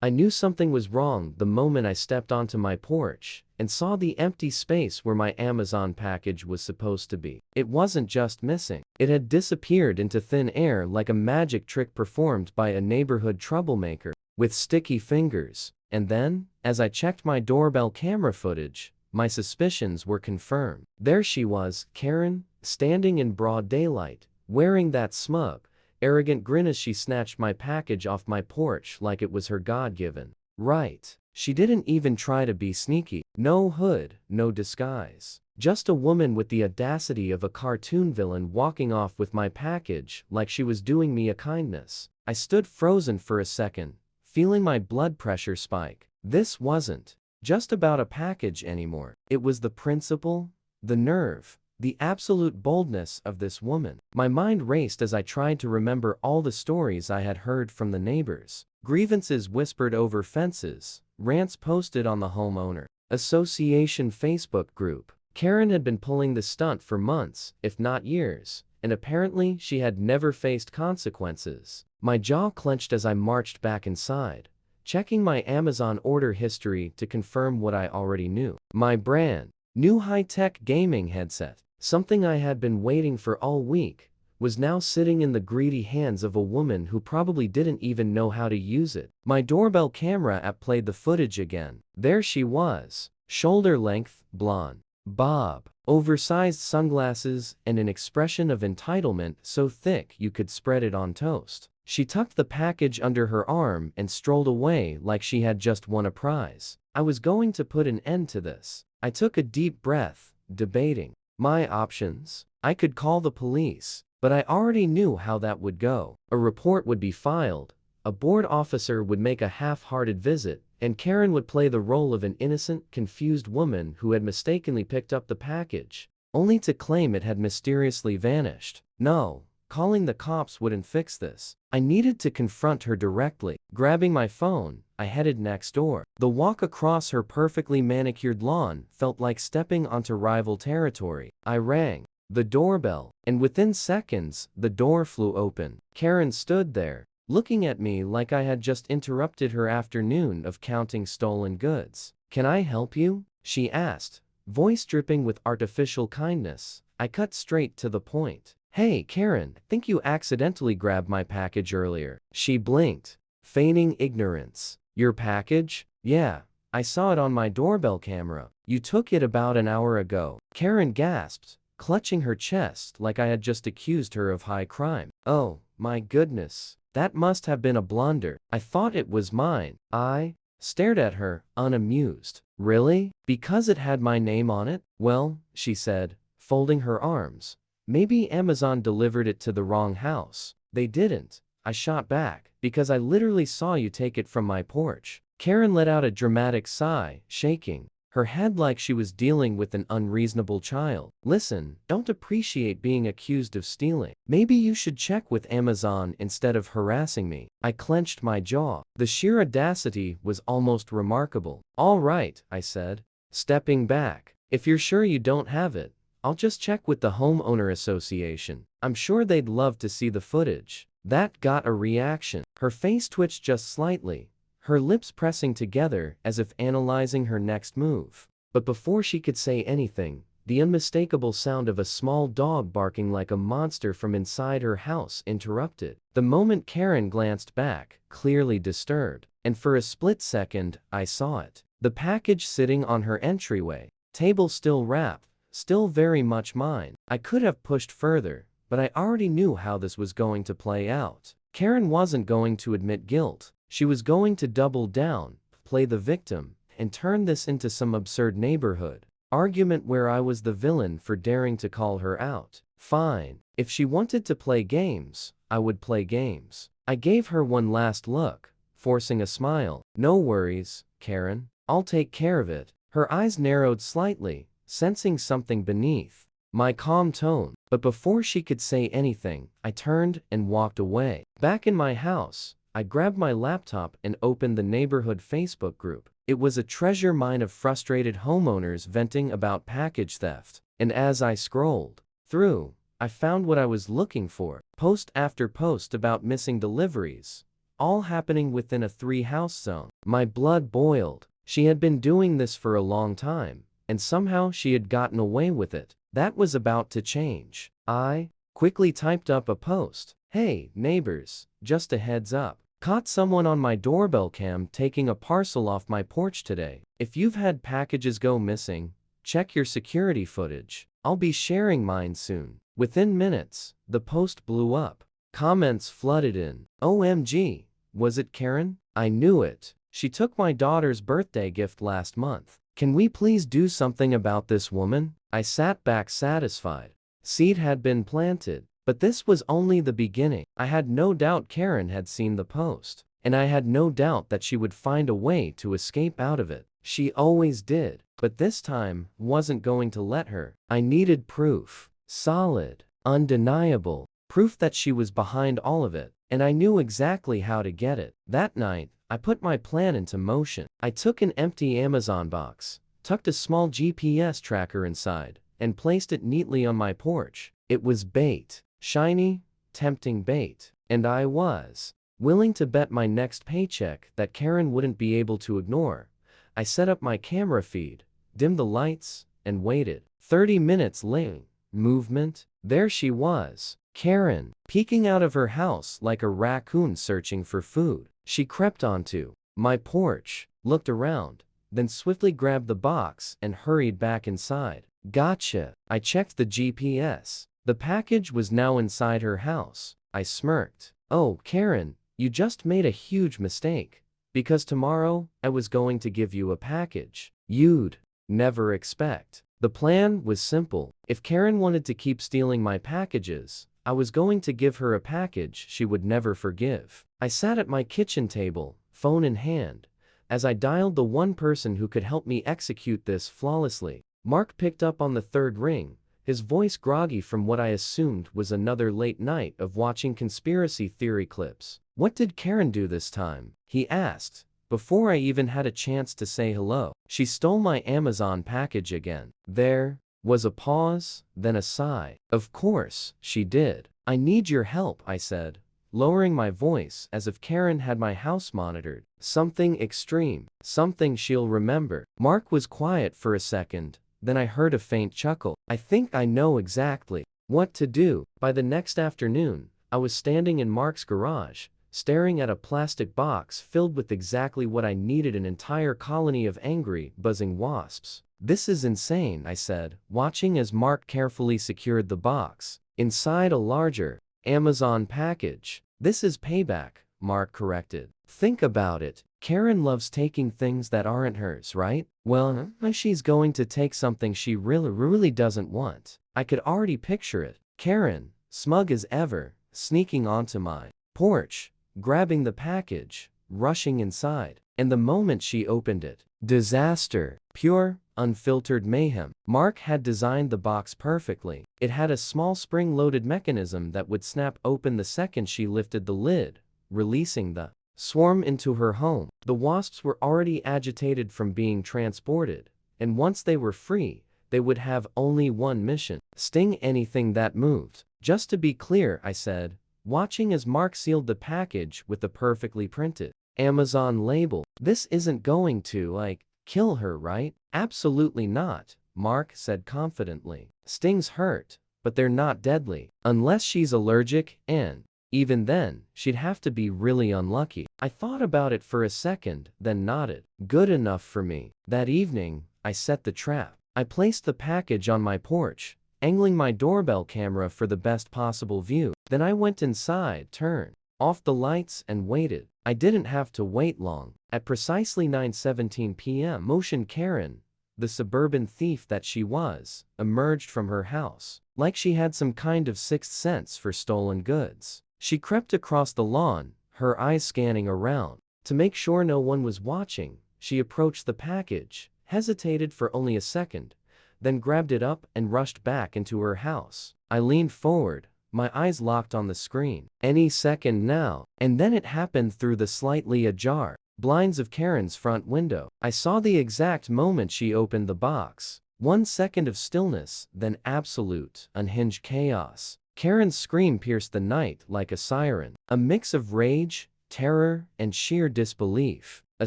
I knew something was wrong the moment I stepped onto my porch and saw the empty space where my Amazon package was supposed to be. It wasn't just missing. It had disappeared into thin air like a magic trick performed by a neighborhood troublemaker with sticky fingers. And then, as I checked my doorbell camera footage, my suspicions were confirmed. There she was, Karen, standing in broad daylight, wearing that smug, arrogant grin as she snatched my package off my porch like it was her God-given right. She didn't even try to be sneaky. No hood, no disguise. Just a woman with the audacity of a cartoon villain walking off with my package like she was doing me a kindness. I stood frozen for a second, feeling my blood pressure spike. This wasn't just about a package anymore. It was the principle, the nerve, the absolute boldness of this woman. My mind raced as I tried to remember all the stories I had heard from the neighbors. Grievances whispered over fences, rants posted on the homeowner association Facebook group. Karen had been pulling the stunt for months, if not years, and apparently she had never faced consequences. My jaw clenched as I marched back inside, checking my Amazon order history to confirm what I already knew. My brand new high-tech gaming headset, something I had been waiting for all week, was now sitting in the greedy hands of a woman who probably didn't even know how to use it. My doorbell camera app played the footage again. There she was, shoulder-length, blonde bob, oversized sunglasses, and an expression of entitlement so thick you could spread it on toast. She tucked the package under her arm and strolled away like she had just won a prize. I was going to put an end to this. I took a deep breath, debating my options. I could call the police, but I already knew how that would go. A report would be filed, a board officer would make a half-hearted visit, and Karen would play the role of an innocent, confused woman who had mistakenly picked up the package, only to claim it had mysteriously vanished. No, calling the cops wouldn't fix this. I needed to confront her directly. Grabbing my phone, I headed next door. The walk across her perfectly manicured lawn felt like stepping onto rival territory. I rang the doorbell, and within seconds, the door flew open. Karen stood there, looking at me like I had just interrupted her afternoon of counting stolen goods. "Can I help you?" she asked, voice dripping with artificial kindness. I cut straight to the point. "Hey, Karen, I think you accidentally grabbed my package earlier." She blinked, feigning ignorance. "Your package?" "Yeah, I saw it on my doorbell camera. You took it about an hour ago." Karen gasped, clutching her chest like I had just accused her of high crime. "Oh, my goodness. That must have been a blunder. I thought it was mine." I stared at her, unamused. "Really? Because it had my name on it?" "Well," she said, folding her arms, "maybe Amazon delivered it to the wrong house." "They didn't," I shot back, "because I literally saw you take it from my porch." Karen let out a dramatic sigh, shaking her head like she was dealing with an unreasonable child. "Listen, don't appreciate being accused of stealing. Maybe you should check with Amazon instead of harassing me." I clenched my jaw. The sheer audacity was almost remarkable. "All right," I said, stepping back. "If you're sure you don't have it, I'll just check with the homeowner association. I'm sure they'd love to see the footage." That got a reaction. Her face twitched just slightly, her lips pressing together as if analyzing her next move. But before she could say anything, the unmistakable sound of a small dog barking like a monster from inside her house interrupted. The moment Karen glanced back, clearly disturbed, and for a split second, I saw it. The package sitting on her entryway, table still wrapped, still very much mine. I could have pushed further, but I already knew how this was going to play out. Karen wasn't going to admit guilt. She was going to double down, play the victim, and turn this into some absurd neighborhood argument where I was the villain for daring to call her out. Fine. If she wanted to play games, I would play games. I gave her one last look, forcing a smile. "No worries, Karen. I'll take care of it." Her eyes narrowed slightly, sensing something beneath my calm tone. But before she could say anything, I turned and walked away. Back in my house, I grabbed my laptop and opened the neighborhood Facebook group. It was a treasure mine of frustrated homeowners venting about package theft. And as I scrolled through, I found what I was looking for. Post after post about missing deliveries, all happening within a 3-house zone. My blood boiled. She had been doing this for a long time, and somehow she had gotten away with it. That was about to change. I quickly typed up a post. "Hey, neighbors, just a heads up. Caught someone on my doorbell cam taking a parcel off my porch today. If you've had packages go missing, check your security footage. I'll be sharing mine soon." Within minutes, the post blew up. Comments flooded in. "OMG, was it Karen? I knew it. She took my daughter's birthday gift last month. Can we please do something about this woman?" I sat back satisfied. Seed had been planted. But this was only the beginning. I had no doubt Karen had seen the post, and I had no doubt that she would find a way to escape out of it. She always did, but this time wasn't going to let her. I needed proof. Solid, undeniable, proof that she was behind all of it, and I knew exactly how to get it. That night, I put my plan into motion. I took an empty Amazon box, tucked a small GPS tracker inside, and placed it neatly on my porch. It was bait. Shiny, tempting bait. And I was willing to bet my next paycheck that Karen wouldn't be able to ignore. I set up my camera feed, dimmed the lights, and waited. 30 minutes later, movement. There she was. Karen, peeking out of her house like a raccoon searching for food. She crept onto my porch, looked around, then swiftly grabbed the box and hurried back inside. Gotcha. I checked the GPS. The package was now inside her house. I smirked. "Oh, Karen, you just made a huge mistake. Because tomorrow, I was going to give you a package you'd never expect." The plan was simple. If Karen wanted to keep stealing my packages, I was going to give her a package she would never forgive. I sat at my kitchen table, phone in hand, as I dialed the one person who could help me execute this flawlessly. Mark picked up on the third ring, his voice groggy from what I assumed was another late night of watching conspiracy theory clips. "What did Karen do this time?" he asked, before I even had a chance to say hello. "She stole my Amazon package again." There was a pause, then a sigh. "Of course, she did. I need your help," I said, lowering my voice as if Karen had my house monitored. "Something extreme. Something she'll remember." Mark was quiet for a second. Then I heard a faint chuckle. "I think I know exactly what to do." By the next afternoon, I was standing in Mark's garage, staring at a plastic box filled with exactly what I needed: an entire colony of angry, buzzing wasps. "This is insane," I said, watching as Mark carefully secured the box. Inside a larger Amazon package. "This is payback," Mark corrected. "Think about it. Karen loves taking things that aren't hers, right? Well, she's going to take something she really doesn't want." I could already picture it. Karen, smug as ever, sneaking onto my porch, grabbing the package, rushing inside. And the moment she opened it, disaster. Pure, unfiltered mayhem. Mark had designed the box perfectly. It had a small spring-loaded mechanism that would snap open the second she lifted the lid, releasing the swarm into her home. The wasps were already agitated from being transported, and once they were free, they would have only one mission: sting anything that moved. "Just to be clear," I said, watching as Mark sealed the package with the perfectly printed Amazon label, "this isn't going to, kill her, right?" "Absolutely not," Mark said confidently. "Stings hurt, but they're not deadly. Unless she's allergic, and even then, she'd have to be really unlucky." I thought about it for a second, then nodded. Good enough for me. That evening, I set the trap. I placed the package on my porch, angling my doorbell camera for the best possible view. Then I went inside, turned off the lights, and waited. I didn't have to wait long. At precisely 9:17 p.m., motion Karen, the suburban thief that she was, emerged from her house, like she had some kind of sixth sense for stolen goods. She crept across the lawn, her eyes scanning around. To make sure no one was watching, she approached the package, hesitated for only a second, then grabbed it up and rushed back into her house. I leaned forward, my eyes locked on the screen. Any second now. And then it happened through the slightly ajar blinds of Karen's front window. I saw the exact moment she opened the box. 1 second of stillness, then absolute, unhinged chaos. Karen's scream pierced the night like a siren. A mix of rage, terror, and sheer disbelief. A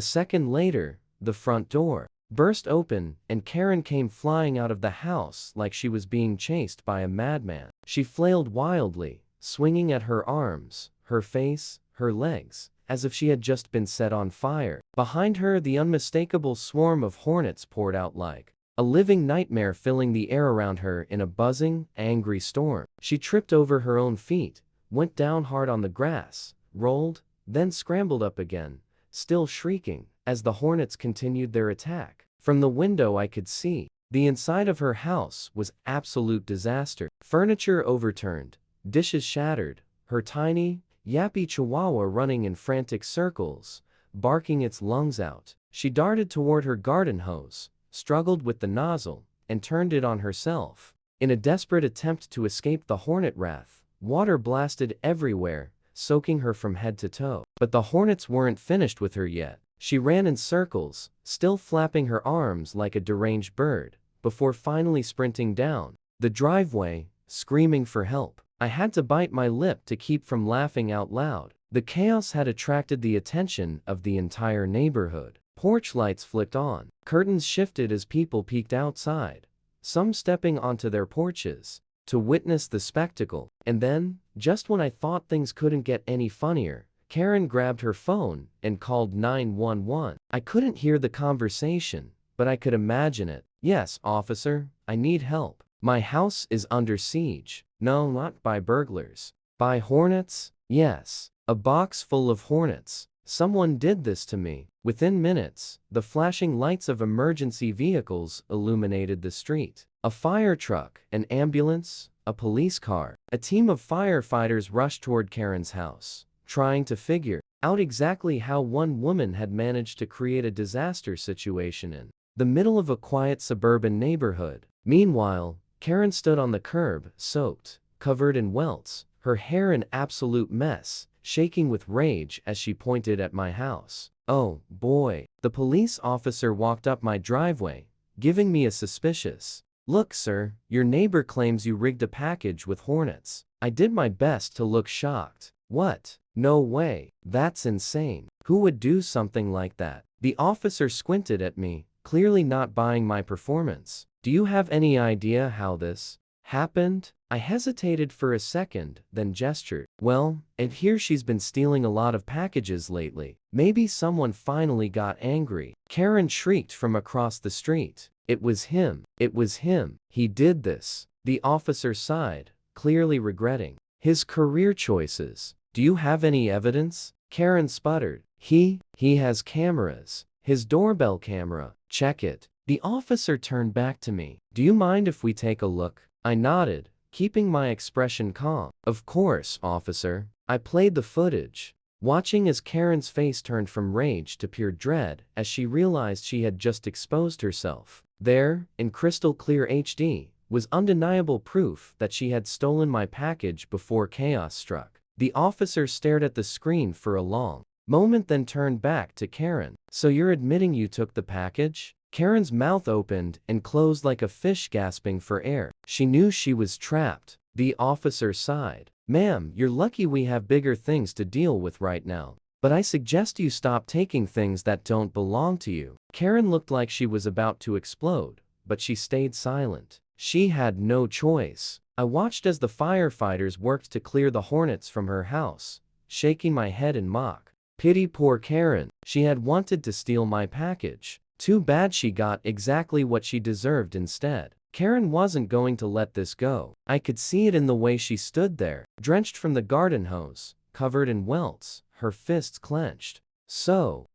second later, the front door burst open and Karen came flying out of the house like she was being chased by a madman. She flailed wildly, swinging at her arms, her face, her legs, as if she had just been set on fire. Behind her, the unmistakable swarm of hornets poured out like a living nightmare, filling the air around her in a buzzing, angry storm. She tripped over her own feet, went down hard on the grass, rolled, then scrambled up again, still shrieking, as the hornets continued their attack. From the window I could see the inside of her house was absolute disaster. Furniture overturned, dishes shattered, her tiny, yappy chihuahua running in frantic circles, barking its lungs out. She darted toward her garden hose, struggled with the nozzle, and turned it on herself. In a desperate attempt to escape the hornet wrath, water blasted everywhere, soaking her from head to toe. But the hornets weren't finished with her yet. She ran in circles, still flapping her arms like a deranged bird, before finally sprinting down the driveway, screaming for help. I had to bite my lip to keep from laughing out loud. The chaos had attracted the attention of the entire neighborhood. Porch lights flicked on, curtains shifted as people peeked outside, some stepping onto their porches to witness the spectacle. And then, just when I thought things couldn't get any funnier, Karen grabbed her phone and called 911. I couldn't hear the conversation, but I could imagine it. "Yes, officer, I need help. My house is under siege." "No, not by burglars. By hornets?" "Yes, a box full of hornets. Someone did this to me." Within minutes, the flashing lights of emergency vehicles illuminated the street. A fire truck, an ambulance, a police car. A team of firefighters rushed toward Karen's house, trying to figure out exactly how one woman had managed to create a disaster situation in the middle of a quiet suburban neighborhood. Meanwhile, Karen stood on the curb, soaked, covered in welts, her hair an absolute mess, shaking with rage as she pointed at my house. "Oh, boy." The police officer walked up my driveway, giving me a suspicious look. "Sir, your neighbor claims you rigged a package with hornets." I did my best to look shocked. "What? No way. That's insane. Who would do something like that?" The officer squinted at me, clearly not buying my performance. "Do you have any idea how this happened?" I hesitated for a second, then gestured. "Well, I hear she's been stealing a lot of packages lately. Maybe someone finally got angry." Karen shrieked from across the street. "It was him. It was him. He did this." The officer sighed, clearly regretting his career choices. "Do you have any evidence?" Karen sputtered. He has cameras. His doorbell camera. Check it." The officer turned back to me. "Do you mind if we take a look?" I nodded, keeping my expression calm. "Of course, officer." I played the footage, watching as Karen's face turned from rage to pure dread as she realized she had just exposed herself. There, in crystal clear HD, was undeniable proof that she had stolen my package before chaos struck. The officer stared at the screen for a long moment, then turned back to Karen. "So you're admitting you took the package?" Karen's mouth opened and closed like a fish gasping for air. She knew she was trapped. The officer sighed. "Ma'am, you're lucky we have bigger things to deal with right now. But I suggest you stop taking things that don't belong to you." Karen looked like she was about to explode, but she stayed silent. She had no choice. I watched as the firefighters worked to clear the hornets from her house, shaking my head in mock pity. Poor Karen. She had wanted to steal my package. Too bad she got exactly what she deserved instead. Karen wasn't going to let this go. I could see it in the way she stood there, drenched from the garden hose, covered in welts, her fists clenched so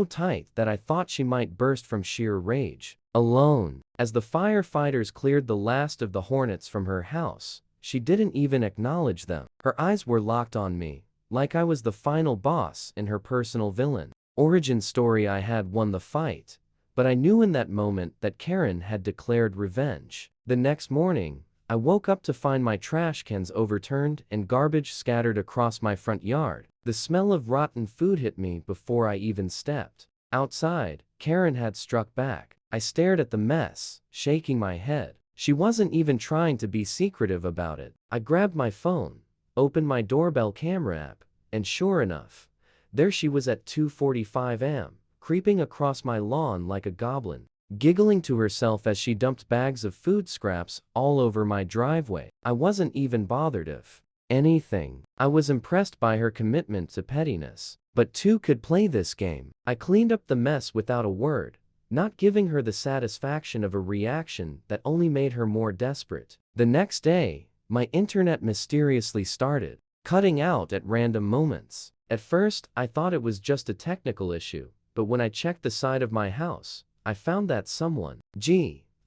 tight that I thought she might burst from sheer rage. Alone. As the firefighters cleared the last of the hornets from her house, she didn't even acknowledge them. Her eyes were locked on me, like I was the final boss in her personal villain origin story. I had won the fight, but I knew in that moment that Karen had declared revenge. The next morning, I woke up to find my trash cans overturned and garbage scattered across my front yard. The smell of rotten food hit me before I even stepped outside. Karen had struck back. I stared at the mess, shaking my head. She wasn't even trying to be secretive about it. I grabbed my phone, opened my doorbell camera app, and sure enough, There she was at 2:45 am, creeping across my lawn like a goblin, giggling to herself as she dumped bags of food scraps all over my driveway. I wasn't even bothered if anything. I was impressed by her commitment to pettiness. But two could play this game. I cleaned up the mess without a word, not giving her the satisfaction of a reaction that only made her more desperate. The next day, my internet mysteriously started cutting out at random moments. At first, I thought it was just a technical issue, but when I checked the side of my house, I found that someone,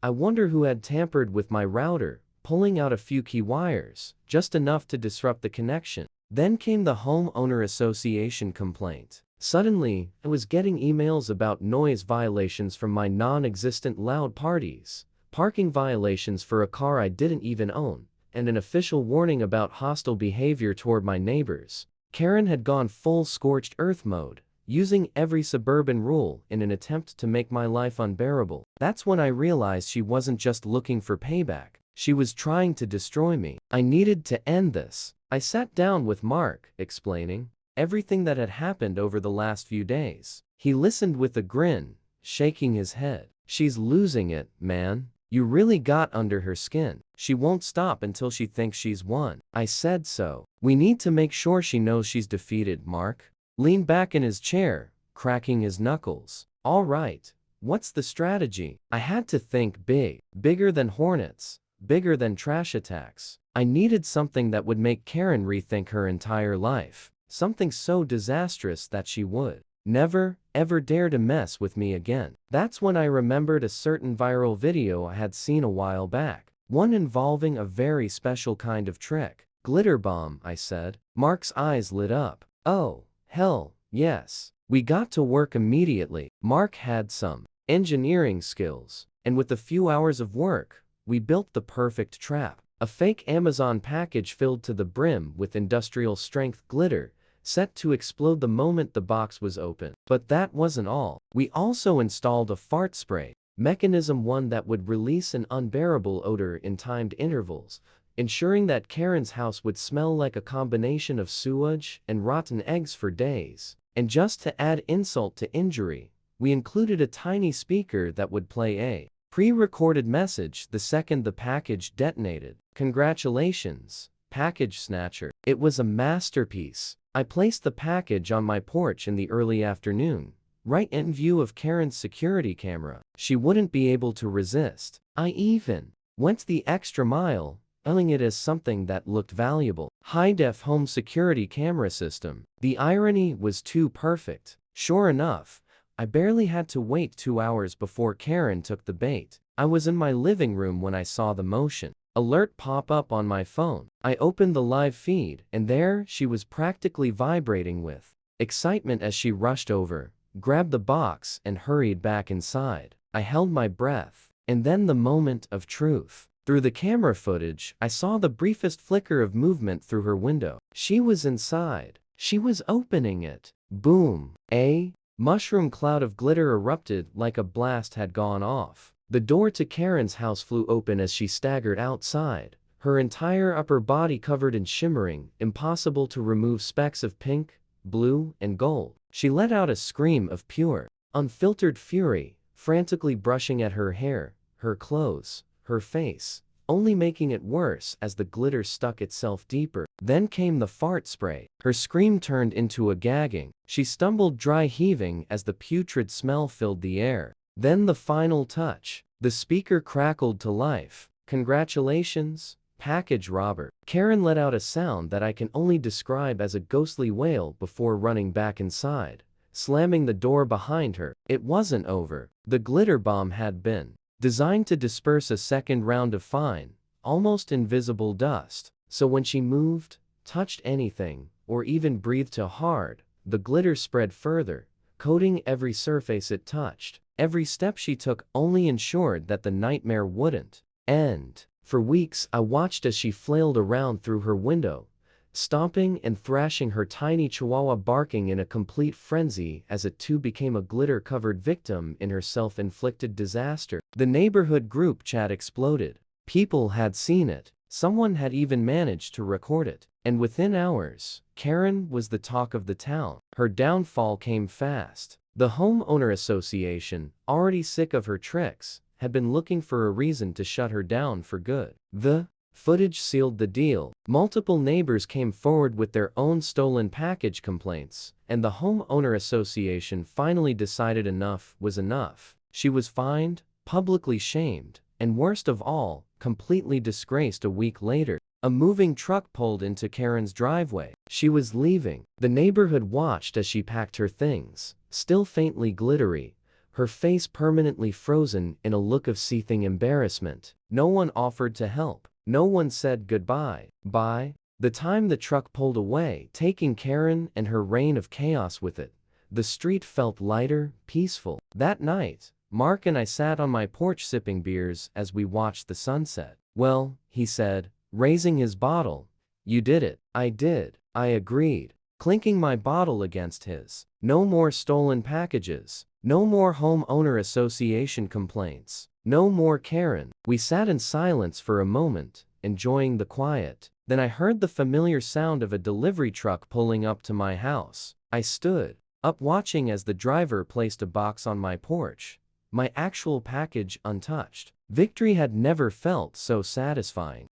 I wonder who had tampered with my router, pulling out a few key wires, just enough to disrupt the connection. Then came the homeowner association complaint. Suddenly, I was getting emails about noise violations from my non-existent loud parties, parking violations for a car I didn't even own, and an official warning about hostile behavior toward my neighbors. Karen had gone full scorched earth mode, using every suburban rule in an attempt to make my life unbearable. That's when I realized she wasn't just looking for payback. She was trying to destroy me. I needed to end this. I sat down with Mark, explaining everything that had happened over the last few days. He listened with a grin, shaking his head. She's losing it, man. You really got under her skin. She won't stop until she thinks she's won. I said so. We need to make sure she knows she's defeated, Mark leaned back in his chair, cracking his knuckles. All right, what's the strategy? I had to think big. Bigger than Hornets. Bigger than trash attacks. I needed something that would make Karen rethink her entire life. Something so disastrous that she would never, ever dare to mess with me again. That's when I remembered a certain viral video I had seen a while back. One involving a very special kind of trick. Glitter bomb, I said. Mark's eyes lit up. Oh, hell, yes. We got to work immediately. Mark had some engineering skills, and with a few hours of work, we built the perfect trap. A fake Amazon package filled to the brim with industrial-strength glitter, set to explode the moment the box was open. But that wasn't all. We also installed a fart spray mechanism, one that would release an unbearable odor in timed intervals, ensuring that Karen's house would smell like a combination of sewage and rotten eggs for days. And just to add insult to injury, we included a tiny speaker that would play a pre-recorded message the second the package detonated. Congratulations, package snatcher. It was a masterpiece. I placed the package on my porch in the early afternoon, right in view of Karen's security camera. She wouldn't be able to resist. I even went the extra mile, billing it as something that looked valuable. High-def home security camera system. The irony was too perfect. Sure enough, I barely had to wait 2 hours before Karen took the bait. I was in my living room when I saw the motion alert pop up on my phone. I opened the live feed, and there she was, practically vibrating with excitement as she rushed over, grabbed the box, and hurried back inside. I held my breath. And then the moment of truth. Through the camera footage, I saw the briefest flicker of movement through her window. She was inside. She was opening it. Boom. A mushroom cloud of glitter erupted like a blast had gone off. The door to Karen's house flew open as she staggered outside, her entire upper body covered in shimmering, impossible to remove specks of pink, blue, and gold. She let out a scream of pure, unfiltered fury, frantically brushing at her hair, her clothes, her face, only making it worse as the glitter stuck itself deeper. Then came the fart spray. Her scream turned into a gagging. She stumbled, dry heaving, as the putrid smell filled the air. Then the final touch. The speaker crackled to life. Congratulations, package robber. Karen let out a sound that I can only describe as a ghostly wail before running back inside, slamming the door behind her. It wasn't over. The glitter bomb had been designed to disperse a second round of fine, almost invisible dust, so when she moved, touched anything, or even breathed too hard, the glitter spread further, coating every surface it touched. Every step she took only ensured that the nightmare wouldn't end. For weeks, I watched as she flailed around through her window, stomping and thrashing her tiny chihuahua, barking in a complete frenzy as it too became a glitter-covered victim in her self-inflicted disaster. The neighborhood group chat exploded. People had seen it. Someone had even managed to record it. And within hours, Karen was the talk of the town. Her downfall came fast. The homeowner association, already sick of her tricks, had been looking for a reason to shut her down for good. The footage sealed the deal. Multiple neighbors came forward with their own stolen package complaints, and the homeowner association finally decided enough was enough. She was fined, publicly shamed, and worst of all, completely disgraced a week later. A moving truck pulled into Karen's driveway. She was leaving. The neighborhood watched as she packed her things, still faintly glittery, her face permanently frozen in a look of seething embarrassment. No one offered to help. No one said goodbye. By the time the truck pulled away, taking Karen and her reign of chaos with it, the street felt lighter, peaceful. That night, Mark and I sat on my porch sipping beers as we watched the sunset. "Well," he said, raising his bottle, "you did it." "I did," I agreed, clinking my bottle against his. No more stolen packages. No more homeowner association complaints. No more Karen. We sat in silence for a moment, enjoying the quiet. Then I heard the familiar sound of a delivery truck pulling up to my house. I stood up watching as the driver placed a box on my porch, my actual package untouched. Victory had never felt so satisfying.